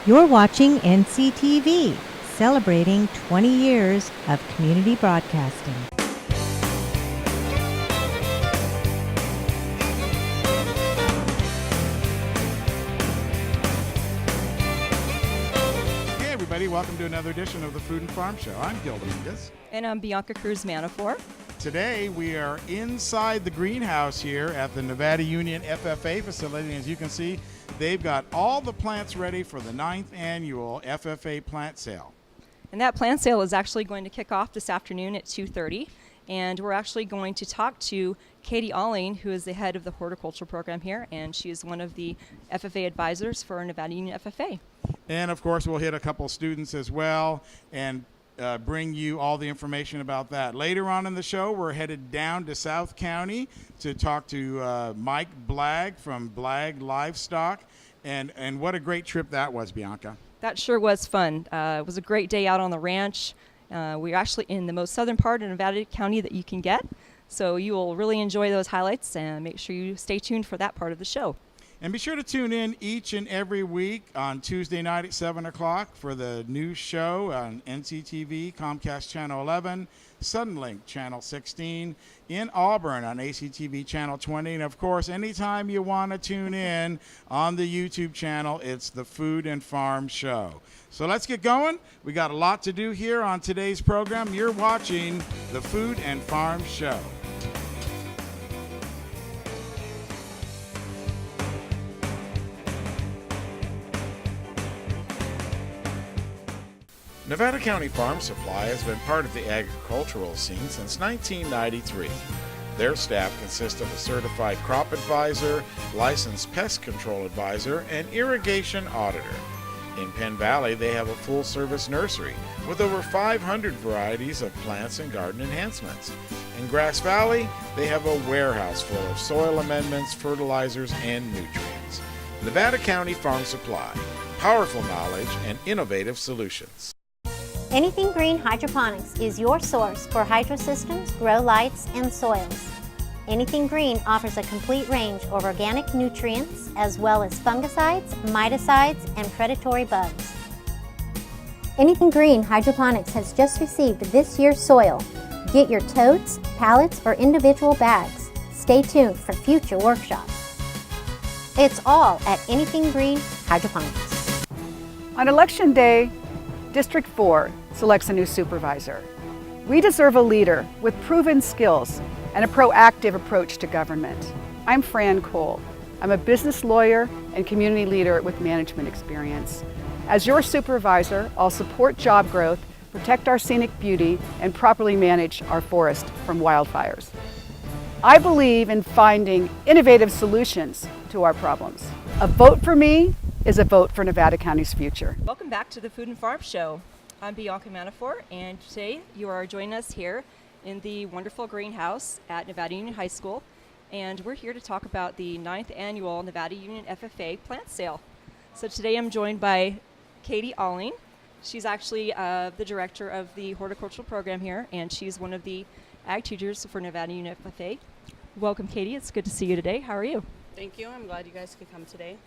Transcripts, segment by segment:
You're watching NCTV, celebrating 20 years of community broadcasting. Hey everybody, welcome to another edition of the Food and Farm Show. I'm Dominguez. And I'm Bianca Cruz Manifor. Today we are inside the greenhouse here at the Nevada Union FFA facility. As you can see, they've got all the plants ready for the 9th annual FFA plant sale. And that plant sale is actually going to kick off this afternoon at 2:30. And we're actually going to talk to Katie Alling, who is the head of the horticulture program here, and she is one of the FFA advisors for Nevada Union FFA. And of course, we'll hit a couple students as well and bring you all the information about that. Later on in the show, we're headed down to South County to talk to Mike Blagg from Blagg Livestock. And what a great trip that was, Bianca. That sure was fun. It was a great day out on the ranch. We're actually in the most southern part of Nevada County that you can get. So you will really enjoy those highlights, and make sure you stay tuned for that part of the show. And be sure to tune in each and every week on Tuesday night at 7 o'clock for the news show on NCTV, Comcast Channel 11, Suddenlink Channel 16, in Auburn on ACTV Channel 20. And, of course, anytime you want to tune in on the YouTube channel, it's the Food and Farm Show. So let's get going. We got a lot to do here on today's program. You're watching the Food and Farm Show. Nevada County Farm Supply has been part of the agricultural scene since 1993. Their staff consists of a certified crop advisor, licensed pest control advisor, and irrigation auditor. In Penn Valley, they have a full-service nursery with over 500 varieties of plants and garden enhancements. In Grass Valley, they have a warehouse full of soil amendments, fertilizers, and nutrients. Nevada County Farm Supply, powerful knowledge and innovative solutions. Anything Green Hydroponics is your source for hydro systems, grow lights, and soils. Anything Green offers a complete range of organic nutrients as well as fungicides, miticides, and predatory bugs. Anything Green Hydroponics has just received this year's soil. Get your totes, pallets, or individual bags. Stay tuned for future workshops. It's all at Anything Green Hydroponics. On Election Day, District 4 selects a new supervisor. We deserve a leader with proven skills and a proactive approach to government. I'm Fran Cole. I'm a business lawyer and community leader with management experience. As your supervisor, I'll support job growth, protect our scenic beauty, and properly manage our forest from wildfires. I believe in finding innovative solutions to our problems. A vote for me is a vote for Nevada County's future. Welcome back to the Food and Farm Show. I'm Bianca Manifor, and today you are joining us here in the wonderful greenhouse at Nevada Union High School, and we're here to talk about the 9th annual Nevada Union FFA plant sale. So today I'm joined by Katie Alling. She's actually the director of the horticultural program here, and she's one of the ag teachers for Nevada Union FFA. Welcome, Katie. It's good to see you today. How are you? Thank you. I'm glad you guys could come today.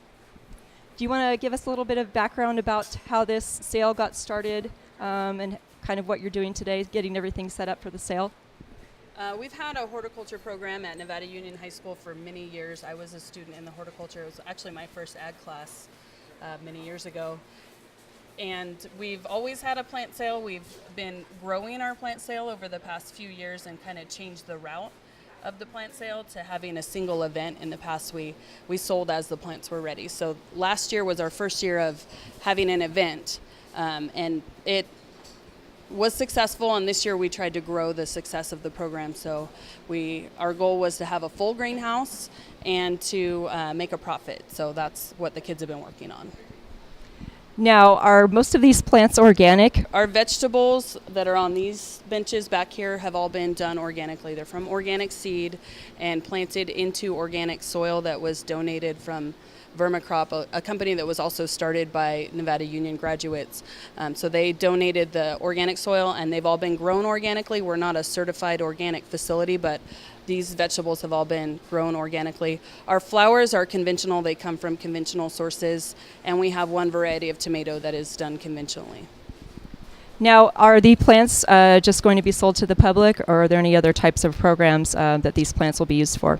Do you want to give us a little bit of background about how this sale got started and kind of what you're doing today, getting everything set up for the sale? We've had a horticulture program at Nevada Union High School for many years. I was a student in the horticulture. It was actually my first ag class many years ago. And we've always had a plant sale. We've been growing our plant sale over the past few years and kind of changed the route of the plant sale to having a single event. In the past, we sold as the plants were ready. So last year was our first year of having an event, and it was successful, and this year we tried to grow the success of the program. So our goal was to have a full greenhouse and to make a profit. So that's what the kids have been working on. Now, are most of these plants organic? Our vegetables that are on these benches back here have all been done organically. They're from organic seed and planted into organic soil that was donated from Vermicrop, a company that was also started by Nevada Union graduates. So they donated the organic soil, and they've all been grown organically. We're not a certified organic facility, but these vegetables have all been grown organically. Our flowers are conventional. They come from conventional sources, and we have one variety of tomato that is done conventionally. Now, are the plants just going to be sold to the public, or are there any other types of programs that these plants will be used for?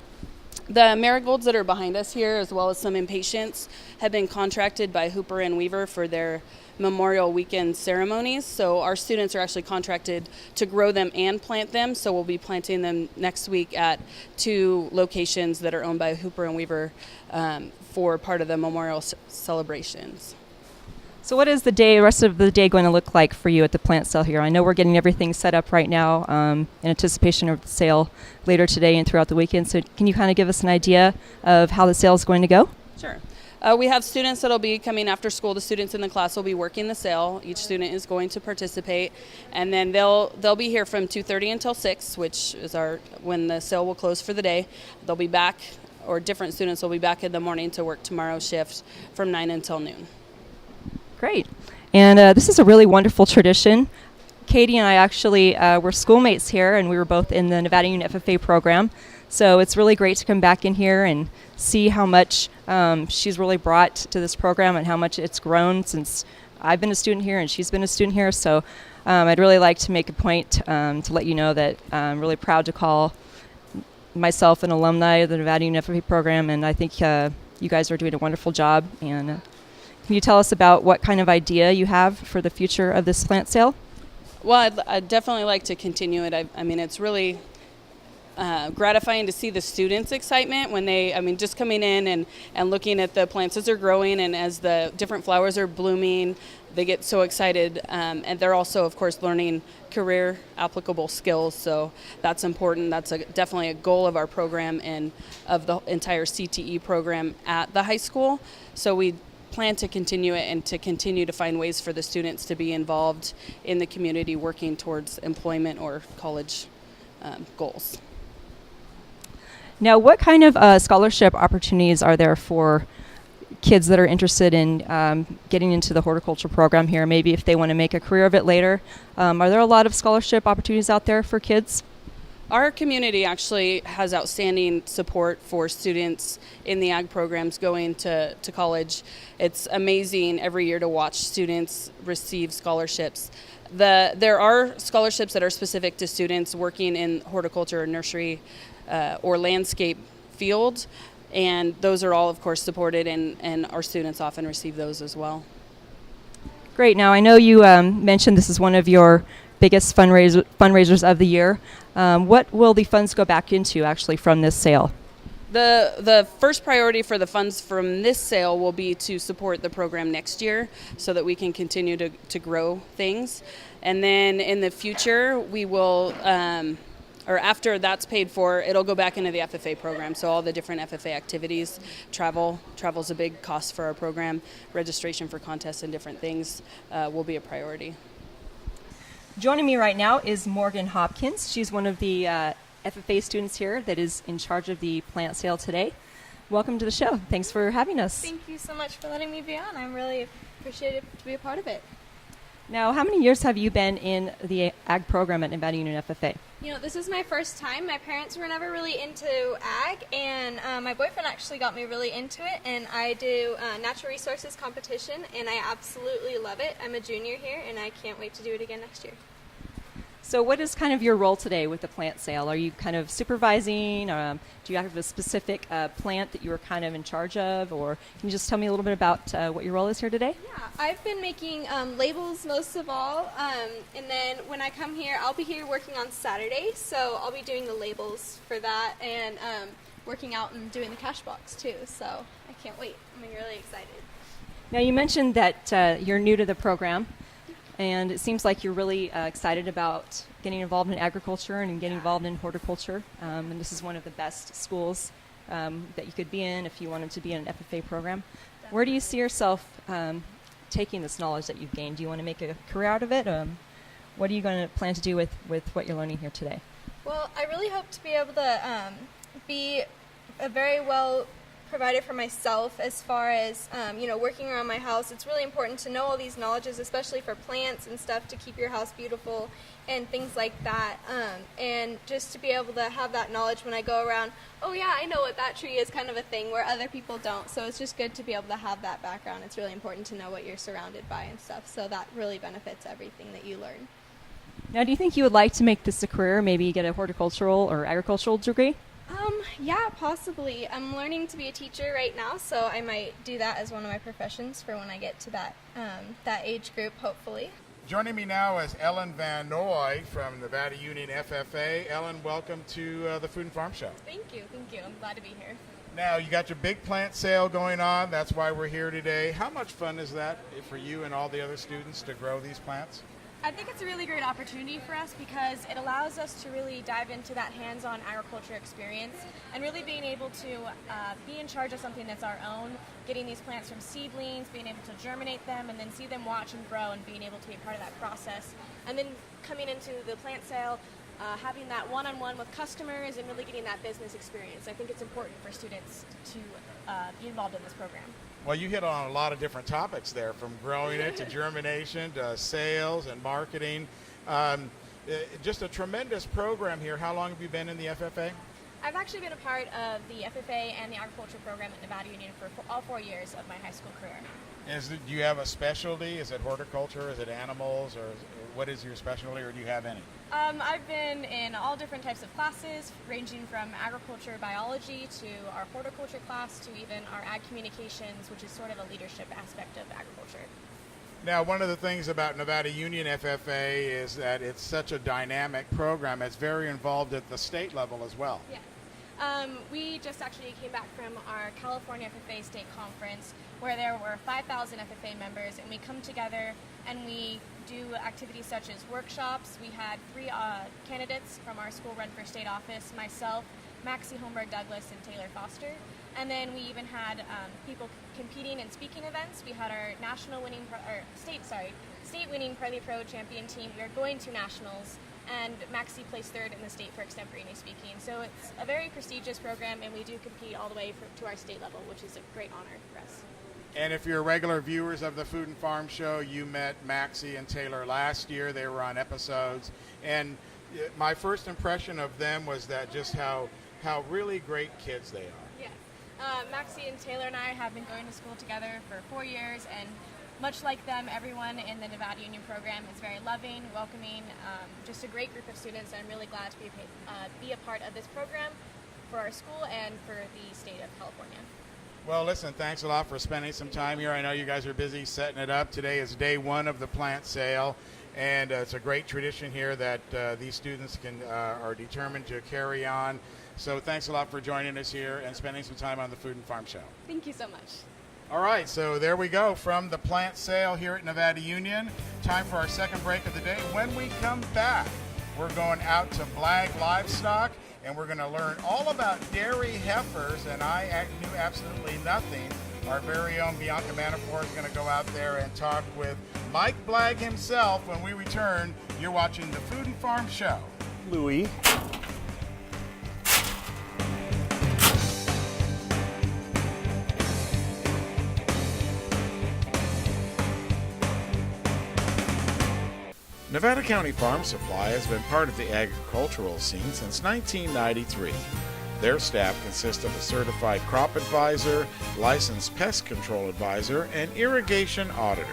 The marigolds that are behind us here, as well as some impatiens, have been contracted by Hooper and Weaver for their Memorial Weekend ceremonies. So our students are actually contracted to grow them and plant them. So we'll be planting them next week at 2 locations that are owned by Hooper and Weaver for part of the memorial celebrations. So what is the rest of the day going to look like for you at the plant sale here? I know we're getting everything set up right now in anticipation of the sale later today and throughout the weekend. So can you kind of give us an idea of how the sale is going to go? Sure. We have students that will be coming after school. The students in the class will be working the sale. Each student is going to participate, and then they'll be here from 2:30 until 6, which is when the sale will close for the day. They'll be back, or different students will be back in the morning to work tomorrow's shift from 9 until noon. Great. And this is a really wonderful tradition. Katie and I actually were schoolmates here, and we were both in the Nevada Union FFA program. So it's really great to come back in here and see how much she's really brought to this program and how much it's grown since I've been a student here and she's been a student here. So I'd really like to make a point to let you know that I'm really proud to call myself an alumni of the Nevada Union FFA program, and I think you guys are doing a wonderful job. And can you tell us about what kind of idea you have for the future of this plant sale? Well, I'd definitely like to continue it. I mean, it's really gratifying to see the students' excitement when just coming in and looking at the plants as they're growing and as the different flowers are blooming, they get so excited. And they're also, of course, learning career applicable skills. So that's important. That's definitely a goal of our program and of the entire CTE program at the high school. So we plan to continue it and to continue to find ways for the students to be involved in the community working towards employment or college goals. Now, what kind of scholarship opportunities are there for kids that are interested in getting into the horticulture program here, maybe if they want to make a career of it later? Are there a lot of scholarship opportunities out there for kids? Our community actually has outstanding support for students in the ag programs going to college. It's amazing every year to watch students receive scholarships. There are scholarships that are specific to students working in horticulture or nursery or landscape field, and those are all, of course, supported, and our students often receive those as well. Great. Now, I know you mentioned this is one of your biggest fundraisers of the year. What will the funds go back into actually from this sale? The first priority for the funds from this sale will be to support the program next year so that we can continue to grow things. And then in the future, we will, or after that's paid for, it'll go back into the FFA program. So all the different FFA activities, travel's a big cost for our program, registration for contests and different things will be a priority. Joining me right now is Morgan Hopkins. She's one of the FFA students here that is in charge of the plant sale today. Welcome to the show. Thanks for having us. Thank you so much for letting me be on. I'm really appreciative to be a part of it. Now, how many years have you been in the ag program at Nevada Union FFA? You know, this is my first time. My parents were never really into ag, and my boyfriend actually got me really into it, and I do natural resources competition, and I absolutely love it. I'm a junior here, and I can't wait to do it again next year. So what is kind of your role today with the plant sale? Are you kind of supervising? Do you have a specific plant that you are kind of in charge of? Or can you just tell me a little bit about what your role is here today? Yeah, I've been making labels most of all. And then when I come here, I'll be here working on Saturday. So I'll be doing the labels for that and working out and doing the cash box too. So I can't wait. I'm really excited. Now you mentioned that you're new to the program. And it seems like you're really excited about getting involved in agriculture and getting involved in horticulture. And this is one of the best schools that you could be in if you wanted to be in an FFA program. Definitely. Where do you see yourself taking this knowledge that you've gained? Do you want to make a career out of it? What are you going to plan to do with what you're learning here today? Well, I really hope to be able to be a very well provided for myself as far as, working around my house. It's really important to know all these knowledges, especially for plants and stuff, to keep your house beautiful and things like that. And just to be able to have that knowledge when I go around, oh yeah, I know what that tree is, kind of a thing where other people don't. So it's just good to be able to have that background. It's really important to know what you're surrounded by and stuff. So that really benefits everything that you learn. Now, do you think you would like to make this a career, maybe get a horticultural or agricultural degree? Yeah, possibly. I'm learning to be a teacher right now, so I might do that as one of my professions for when I get to that age group, hopefully. Joining me now is Ellen Van Noy from Nevada Union FFA. Ellen, welcome to the Food and Farm Show. Thank you. I'm glad to be here. Now, you got your big plant sale going on. That's why we're here today. How much fun is that for you and all the other students to grow these plants? I think it's a really great opportunity for us because it allows us to really dive into that hands-on agriculture experience and really being able to be in charge of something that's our own, getting these plants from seedlings, being able to germinate them and then see them watch and grow and being able to be a part of that process. And then coming into the plant sale, having that one-on-one with customers and really getting that business experience. I think it's important for students to be involved in this program. Well, you hit on a lot of different topics there, from growing it to germination to sales and marketing. Just a tremendous program here. How long have you been in the FFA? I've actually been a part of the FFA and the agriculture program at Nevada Union for all 4 years of my high school career. Do you have a specialty? Is it horticulture? Is it animals? Or what is your specialty, or do you have any? I've been in all different types of classes, ranging from agriculture biology to our horticulture class to even our ag communications, which is sort of a leadership aspect of agriculture. Now, one of the things about Nevada Union FFA is that it's such a dynamic program. It's very involved at the state level as well. Yeah. We just actually came back from our California FFA state conference where there were 5,000 FFA members, and we come together and we do activities such as workshops. We had 3 candidates from our school run for state office, myself, Maxie Holmberg Douglas, and Taylor Foster. And then we even had people competing in speaking events. We had our state winning Parley Pro champion team. We are going to nationals, and Maxie placed 3rd in the state for extemporaneous speaking. So it's a very prestigious program, and we do compete all the way to our state level, which is a great honor for us. And if you're regular viewers of the Food and Farm Show, you met Maxie and Taylor last year. They were on episodes. And my first impression of them was that just how really great kids they are. Yes. Maxie and Taylor and I have been going to school together for 4 years, and much like them, everyone in the Nevada Union program is very loving, welcoming, just a great group of students. I'm really glad to be a part of this program for our school and for the state of California. Well, listen, thanks a lot for spending some time here. I know you guys are busy setting it up. Today is day 1 of the plant sale, and it's a great tradition here that these students are determined to carry on. So thanks a lot for joining us here and spending some time on the Food and Farm Show. Thank you so much. All right, so there we go from the plant sale here at Nevada Union. Time for our second break of the day. When we come back, we're going out to Blagg Livestock, and we're going to learn all about dairy heifers, and I knew absolutely nothing. Our very own Bianca Manifor is going to go out there and talk with Mike Blagg himself. When we return, you're watching the Food and Farm Show. Louis. Nevada County Farm Supply has been part of the agricultural scene since 1993. Their staff consists of a certified crop advisor, licensed pest control advisor, and irrigation auditor.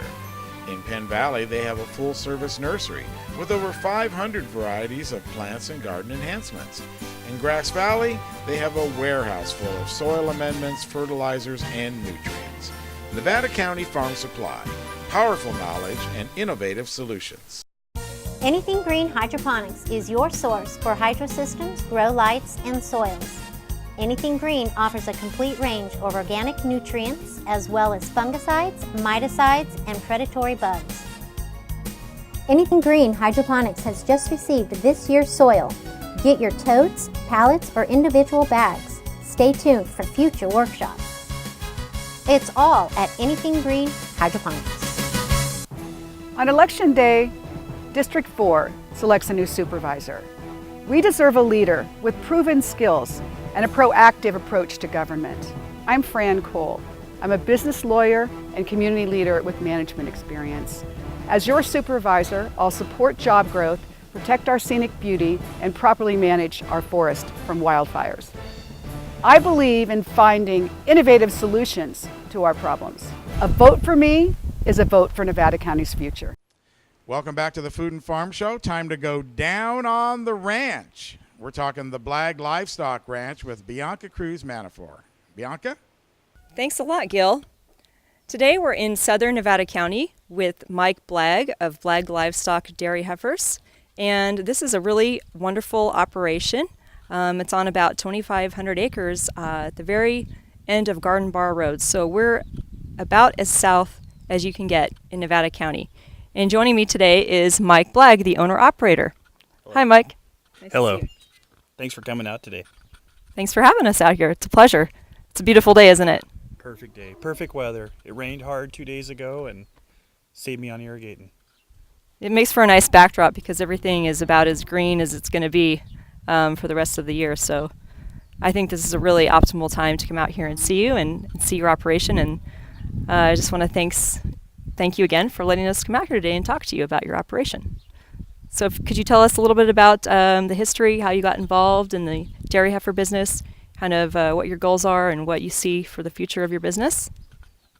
In Penn Valley, they have a full-service nursery with over 500 varieties of plants and garden enhancements. In Grass Valley, they have a warehouse full of soil amendments, fertilizers, and nutrients. Nevada County Farm Supply, powerful knowledge and innovative solutions. Anything Green Hydroponics is your source for hydro systems, grow lights, and soils. Anything Green offers a complete range of organic nutrients as well as fungicides, miticides, and predatory bugs. Anything Green Hydroponics has just received this year's soil. Get your totes, pallets, or individual bags. Stay tuned for future workshops. It's all at Anything Green Hydroponics. On Election Day, District 4 selects a new supervisor. We deserve a leader with proven skills and a proactive approach to government. I'm Fran Cole. I'm a business lawyer and community leader with management experience. As your supervisor, I'll support job growth, protect our scenic beauty, and properly manage our forest from wildfires. I believe in finding innovative solutions to our problems. A vote for me is a vote for Nevada County's future. Welcome back to the Food and Farm Show. Time to go down on the ranch. We're talking the Blagg Livestock Ranch with Bianca Cruz Manifor. Bianca? Thanks a lot, Gil. Today we're in southern Nevada County with Mike Blagg of Blagg Livestock Dairy Heifers. And this is a really wonderful operation. It's on about 2,500 acres at the very end of Garden Bar Road. So we're about as south as you can get in Nevada County. And joining me today is Mike Blagg, the owner-operator. Hi, Mike. Nice Hello. to see you. Thanks for coming out today. Thanks for having us out here. It's a pleasure. It's a beautiful day, isn't it? Perfect day. Perfect weather. It rained hard 2 days ago and saved me on irrigating. It makes for a nice backdrop because everything is about as green as it's going to be for the rest of the year. So I think this is a really optimal time to come out here and see you and see your operation. And I just want to thank you again for letting us come out here today and talk to you about your operation. So could you tell us a little bit about the history, how you got involved in the dairy heifer business, kind of what your goals are and what you see for the future of your business?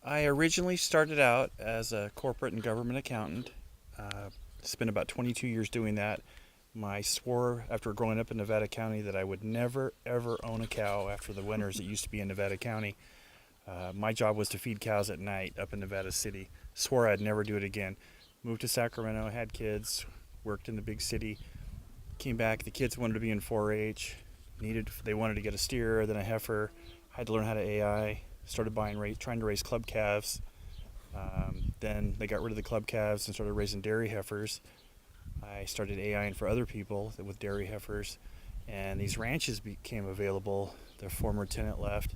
I originally started out as a corporate and government accountant. Spent about 22 years doing that. I swore after growing up in Nevada County that I would never, ever own a cow after the winters that used to be in Nevada County. My job was to feed cows at night up in Nevada City. Swore I'd never do it again. Moved to Sacramento, had kids, worked in the big city, came back. The kids wanted to be in 4-H. They wanted to get a steer, then a heifer. I had to learn how to AI. Started trying to raise club calves. Then they got rid of the club calves and started raising dairy heifers. I started AIing for other people with dairy heifers, and these ranches became available. The former tenant left,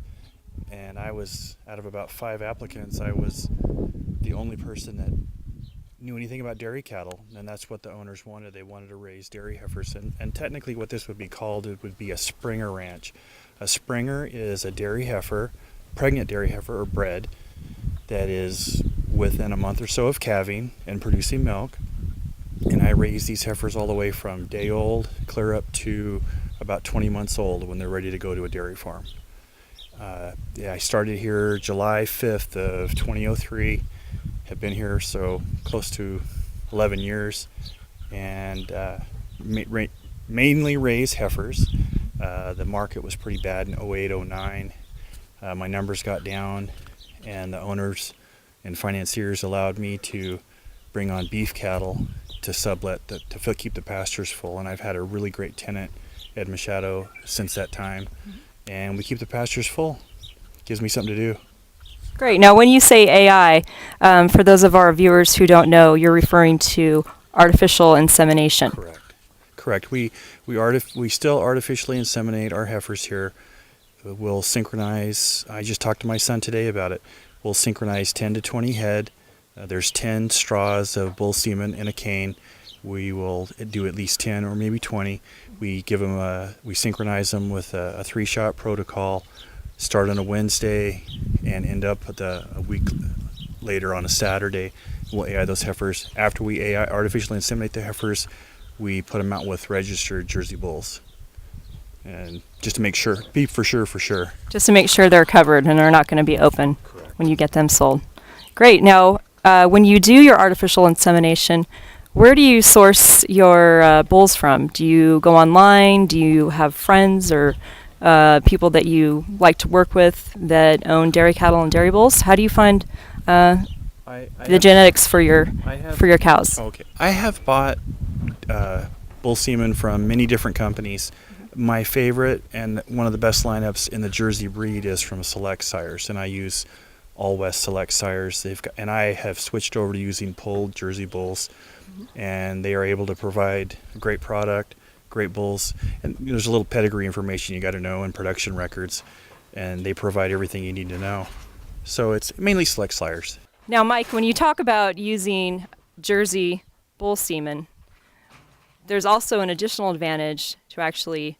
and I was, out of about 5 applicants, I was the only person that knew anything about dairy cattle, and that's what the owners wanted. They wanted to raise dairy heifers, and technically what this would be called, it would be a Springer ranch. A Springer is a dairy heifer, pregnant dairy heifer or bred, that is within a month or so of calving and producing milk. And I raise these heifers all the way from day old clear up to about 20 months old when they're ready to go to a dairy farm. I started here July 5th of 2003. Have been here so close to 11 years, and mainly raise heifers. The market was pretty bad in 08, 09. My numbers got down, and the owners and financiers allowed me to bring on beef cattle to sublet to keep the pastures full. And I've had a really great tenant, Ed Machado, since that time. And we keep the pastures full. Gives me something to do. Great. Now, when you say AI, for those of our viewers who don't know, you're referring to artificial insemination. Correct. We still artificially inseminate our heifers here. We'll synchronize. I just talked to my son today about it. We'll synchronize 10 to 20 head. There's 10 straws of bull semen in a cane. We will do at least 10 or maybe 20. We give them we synchronize them with a 3-shot protocol. Start on a Wednesday and end up a week later on a Saturday. We'll AI those heifers. After we AI artificially inseminate the heifers, we put them out with registered Jersey bulls. And just to make sure, be for sure. Just to make sure they're covered and they're not going to be open. Correct. When you get them sold. Great. Now, when you do your artificial insemination, where do you source your bulls from? Do you go online? Do you have friends or people that you like to work with that own dairy cattle and dairy bulls? How do you find the genetics for your cows? Okay. I have bought bull semen from many different companies. My favorite and one of the best lineups in the Jersey breed is from Select Sires, and I use All West Select Sires. And I have switched over to using polled Jersey bulls, and they are able to provide a great product, great bulls. And there's a little pedigree information you got to know and production records, and they provide everything you need to know. So it's mainly Select Sires. Now, Mike, when you talk about using Jersey bull semen, there's also an additional advantage to actually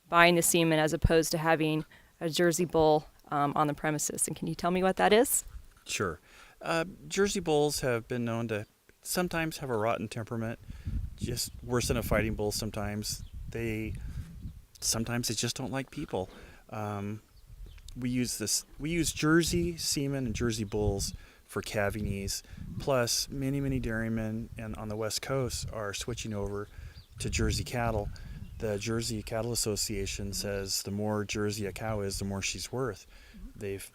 buying the semen as opposed to having a Jersey bull on the premises. And can you tell me what that is? Sure. Jersey bulls have been known to sometimes have a rotten temperament, just worse than a fighting bull sometimes. Sometimes they just don't like people. We use Jersey semen and Jersey bulls for calving ease. Plus, many dairymen on the West Coast are switching over to Jersey cattle. The Jersey Cattle Association says the more Jersey a cow is, the more she's worth. They've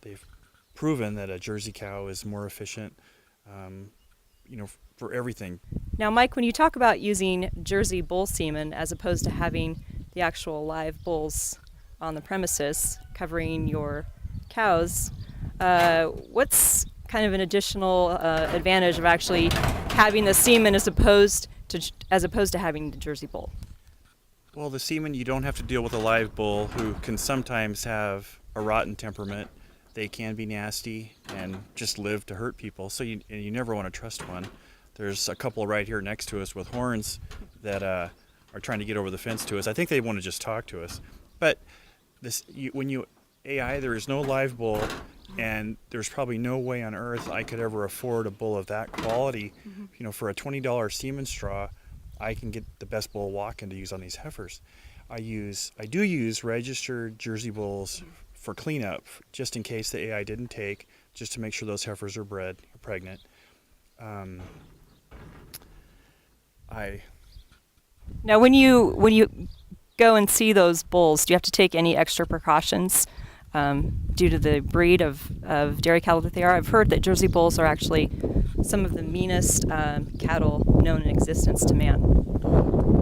proven that a Jersey cow is more efficient, for everything. Now, Mike, when you talk about using Jersey bull semen as opposed to having the actual live bulls on the premises covering your cows, what's kind of an additional advantage of actually having the semen as opposed to having the Jersey bull? Well, the semen, you don't have to deal with a live bull who can sometimes have a rotten temperament. They can be nasty and just live to hurt people. So you never want to trust one. There's a couple right here next to us with horns that are trying to get over the fence to us. I think they want to just talk to us. But when you AI, there is no live bull, and there's probably no way on earth I could ever afford a bull of that quality. For a $20 semen straw, I can get the best bull walking to use on these heifers. I do use registered Jersey bulls for cleanup, just in case the AI didn't take, just to make sure those heifers are pregnant. Now, when you go and see those bulls, do you have to take any extra precautions due to the breed of dairy cattle that they are? I've heard that Jersey bulls are actually some of the meanest cattle known in existence to man.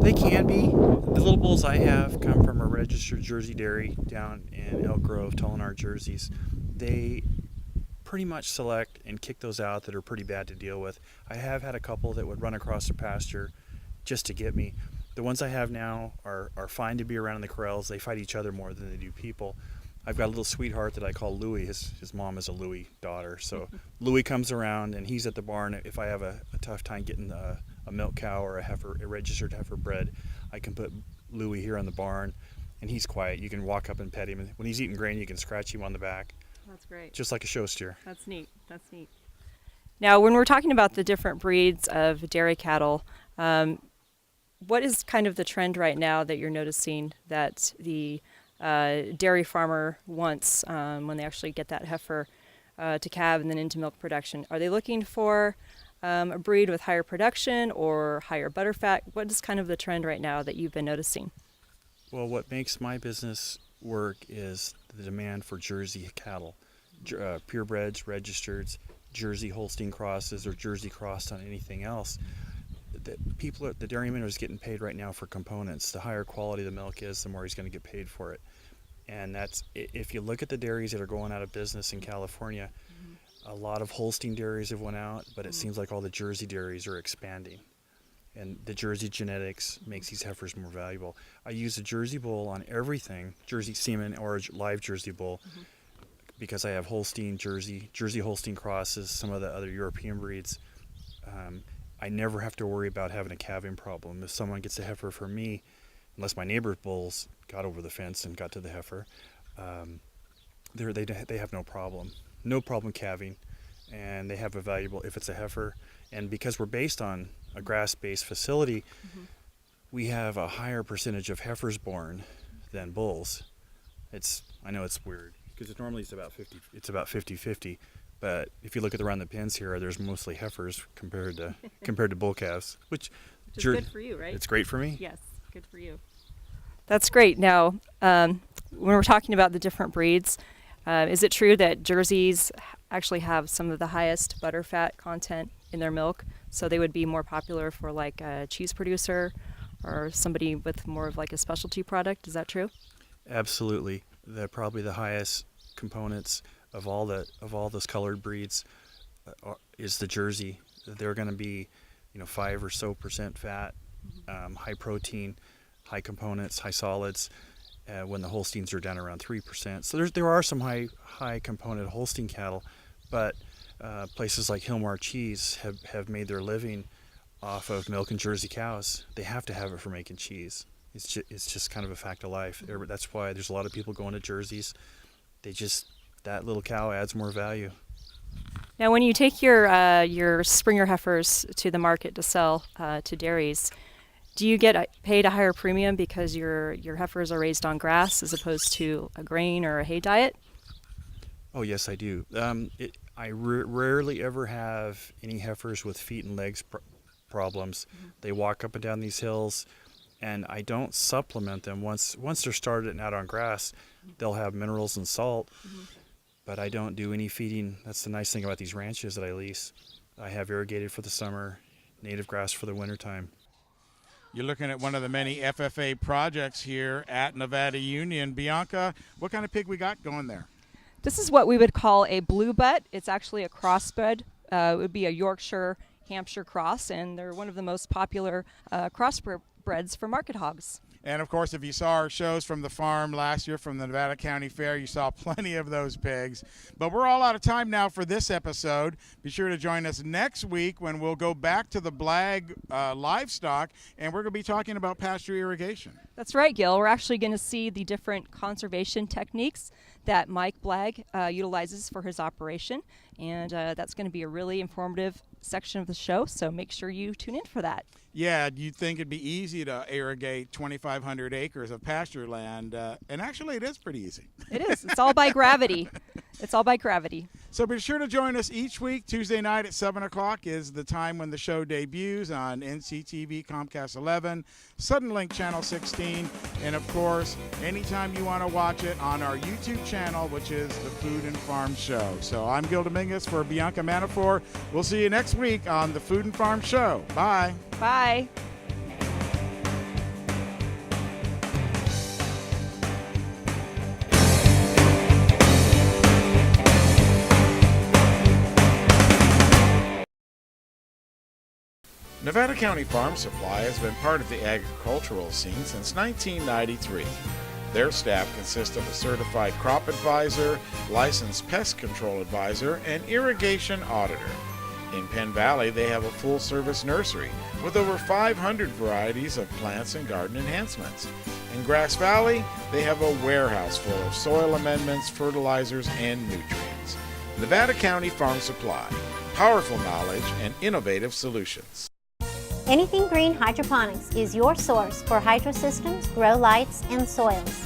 They can be. The little bulls I have come from a registered Jersey dairy down in Elk Grove, Tolinar, Jerseys. They pretty much select and kick those out that are pretty bad to deal with. I have had a couple that would run across the pasture just to get me. The ones I have now are fine to be around in the corrals. They fight each other more than they do people. I've got a little sweetheart that I call Louie. His mom is a Louie daughter. So Louie comes around and he's at the barn. If I have a tough time getting a milk cow or a registered heifer bred, I can put Louie here on the barn and he's quiet. You can walk up and pet him. And when he's eating grain, you can scratch him on the back. That's great. Just like a show steer. That's neat. Now, when we're talking about the different breeds of dairy cattle, what is kind of the trend right now that you're noticing that the dairy farmer wants when they actually get that heifer to calve and then into milk production? Are they looking for a breed with higher production or higher butterfat? What is kind of the trend right now that you've been noticing? Well, what makes my business work is the demand for Jersey cattle, purebreds, registereds, Jersey Holstein crosses, or Jersey crossed on anything else. The dairyman is getting paid right now for components. The higher quality the milk is, the more he's going to get paid for it. And that's, if you look at the dairies that are going out of business in California, a lot of Holstein dairies have went out, but it seems like all the Jersey dairies are expanding. And the Jersey genetics makes these heifers more valuable. I use a Jersey bull on everything, Jersey semen or a live Jersey bull, because I have Holstein, Jersey Holstein crosses, some of the other European breeds. I never have to worry about having a calving problem. If someone gets a heifer for me, unless my neighbor's bulls got over the fence and got to the heifer, they have no problem calving, and they have a valuable, if it's a heifer. And because we're based on a grass-based facility, we have a higher percentage of heifers born than bulls. I know it's weird because normally it's about 50-50. But if you look at around the pens here, there's mostly heifers compared to bull calves, which is good for you, right? It's great for me. Yes, good for you. That's great. Now, when we're talking about the different breeds, is it true that Jerseys actually have some of the highest butterfat content in their milk, so they would be more popular for like a cheese producer or somebody with more of like a specialty product? Is that true? Absolutely. They're probably the highest components of all those colored breeds is the Jersey. They're going to be 5% or so fat, high protein, high components, high solids, when the Holsteins are down around 3%. So there are some high component Holstein cattle, but places like Hilmar Cheese have made their living off of milk and Jersey cows. They have to have it for making cheese. It's just kind of a fact of life. That's why there's a lot of people going to Jerseys. that little cow adds more value. Now, when you take your Springer heifers to the market to sell to dairies, do you get paid a higher premium because your heifers are raised on grass as opposed to a grain or a hay diet? Oh, yes, I do. I rarely ever have any heifers with feet and legs problems. Mm-hmm. They walk up and down these hills, and I don't supplement them. Once they're started and out on grass, they'll have minerals and salt, but I don't do any feeding. That's the nice thing about these ranches that I lease. I have irrigated for the summer, native grass for the wintertime. You're looking at one of the many FFA projects here at Nevada Union. Bianca, what kind of pig we got going there? This is what we would call a blue butt. It's actually a crossbred. It would be a Yorkshire Hampshire cross, and they're one of the most popular crossbreds for market hogs. And of course, if you saw our shows from the farm last year from the Nevada County Fair, you saw plenty of those pigs. But we're all out of time now for this episode. Be sure to join us next week when we'll go back to the Blagg Livestock, and we're going to be talking about pasture irrigation. That's right, Gil. We're actually going to see the different conservation techniques that Mike Blagg utilizes for his operation, and that's going to be a really informative section of the show, so make sure you tune in for that. Yeah, you'd think it'd be easy to irrigate 2,500 acres of pasture land, and actually it is pretty easy. It is. It's all by gravity. It's all by gravity. So be sure to join us each week. Tuesday night at 7 o'clock is the time when the show debuts on NCTV, Comcast 11, Suddenlink Channel 16, and of course, anytime you want to watch it on our YouTube channel, which is the Food and Farm Show. So I'm Gil Dominguez for Bianca Manifor. We'll see you next week on the Food and Farm Show. Bye. Bye. Nevada County Farm Supply has been part of the agricultural scene since 1993. Their staff consists of a certified crop advisor, licensed pest control advisor, and irrigation auditor. In Penn Valley, they have a full-service nursery with over 500 varieties of plants and garden enhancements. In Grass Valley, they have a warehouse full of soil amendments, fertilizers, and nutrients. Nevada County Farm Supply, powerful knowledge and innovative solutions. Anything Green Hydroponics is your source for hydro systems, grow lights, and soils.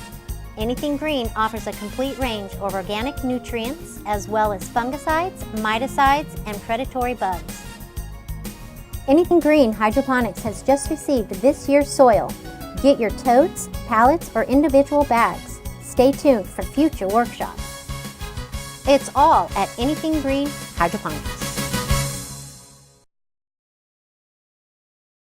Anything Green offers a complete range of organic nutrients as well as fungicides, miticides, and predatory bugs. Anything Green Hydroponics has just received this year's soil. Get your totes, pallets, or individual bags. Stay tuned for future workshops. It's all at Anything Green Hydroponics.